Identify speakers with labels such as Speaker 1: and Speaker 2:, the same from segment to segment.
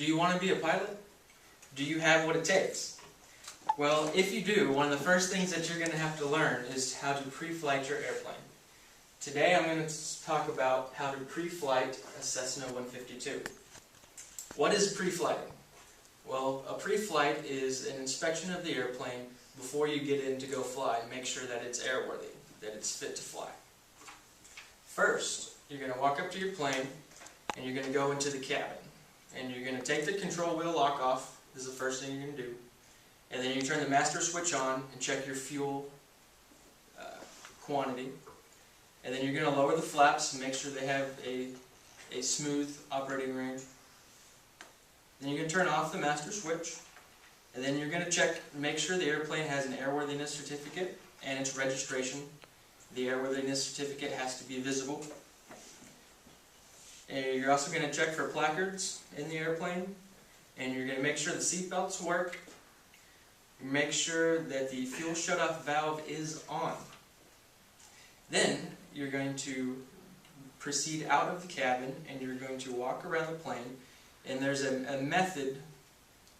Speaker 1: Do you want to be a pilot? Do you have what it takes? Well, if you do, one of the first things that you're going to have to learn is how to pre-flight your airplane. Today I'm going to talk about how to pre-flight a Cessna 152. What is pre-flighting? Well, a pre-flight is an inspection of the airplane before you get in to go fly and make sure that it's airworthy, that it's fit to fly. First, you're going to walk up to your plane and you're going to go into the cabin. And you're going to take the control wheel lock off. This is the first thing you're going to do. And then you turn the master switch on and check your fuel quantity. And then you're going to lower the flaps and make sure they have a smooth operating range. Then you're going to turn off the master switch. And then you're going to check, make sure the airplane has an airworthiness certificate and its registration. The airworthiness certificate has to be visible. And you're also going to check for placards in the airplane. And you're going to make sure the seat belts work. Make sure that the fuel shutoff valve is on. Then you're going to proceed out of the cabin and you're going to walk around the plane. And there's a method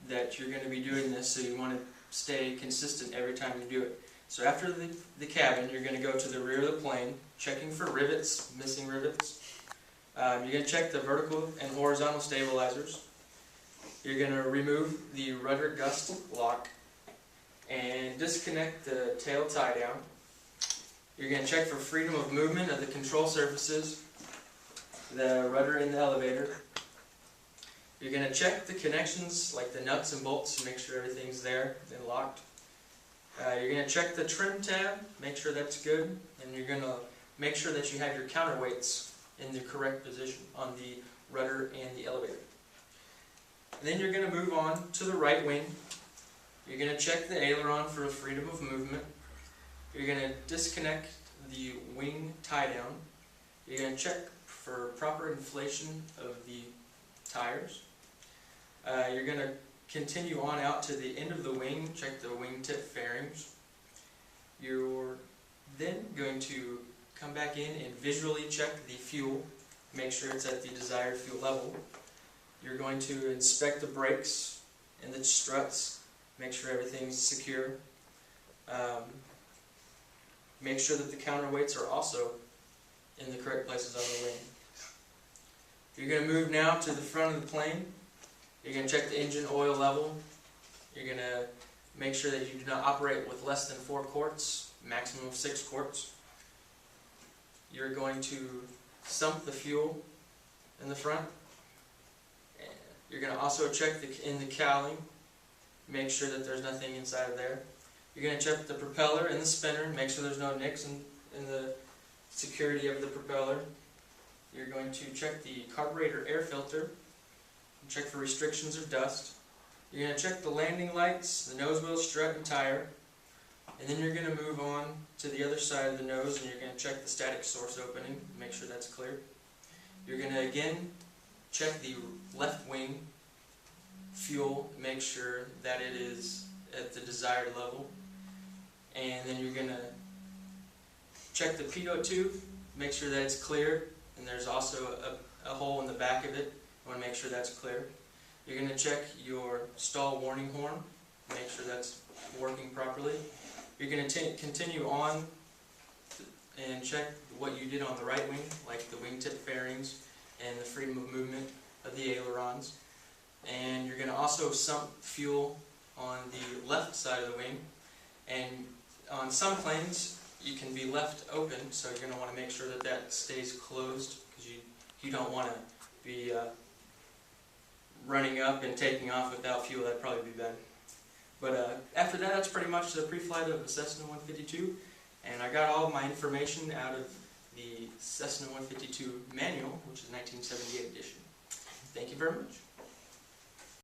Speaker 1: that you're going to be doing this, so you want to stay consistent every time you do it. So after the cabin, you're going to go to the rear of the plane, checking for rivets, missing rivets. You're going to check the vertical and horizontal stabilizers. You're going to remove the rudder gust lock and disconnect the tail tie down. You're going to check for freedom of movement of the control surfaces, the rudder in the elevator. You're going to check the connections, like the nuts and bolts, to make sure everything's there and locked. You're going to check the trim tab, make sure that's good, and you're going to make sure that you have your counterweights in the correct position on the rudder and the elevator. And then you're going to move on to the right wing. You're going to check the aileron for freedom of movement. You're going to disconnect the wing tie down. You're going to check for proper inflation of the tires. You're going to continue on out to the end of the wing, check the wingtip fairings. You're then going to come back in and visually check the fuel, make sure it's at the desired fuel level. You're going to inspect the brakes and the struts, make sure everything's secure. Make sure that the counterweights are also in the correct places on the wing. You're going to move now to the front of the plane. You're going to check the engine oil level. You're going to make sure that you do not operate with less than 4 quarts, maximum of 6 quarts. You're going to sump the fuel in the front. You're going to also check in the cowling, make sure that there's nothing inside of there. You're going to check the propeller and the spinner, make sure there's no nicks in the security of the propeller. You're going to check the carburetor air filter, check for restrictions or dust. You're going to check the landing lights, the nose wheel, strut, and tire. And then you're going to move on to the other side of the nose and you're going to check the static source opening, make sure that's clear. You're going to again check the left wing fuel, make sure that it is at the desired level. And then you're going to check the pitot tube, make sure that it's clear. And there's also a hole in the back of it. You want to make sure that's clear. You're going to check your stall warning horn, make sure that's working properly. You're going to continue on and check what you did on the right wing, like the wingtip fairings and the freedom of movement of the ailerons. And you're going to also sump fuel on the left side of the wing. And on some planes, you can be left open, so you're going to want to make sure that that stays closed, because you don't want to be running up and taking off without fuel. That'd probably be bad. But after that, that's pretty much the pre-flight of the Cessna 152, and I got all of my information out of the Cessna 152 manual, which is 1978 edition. Thank you very much.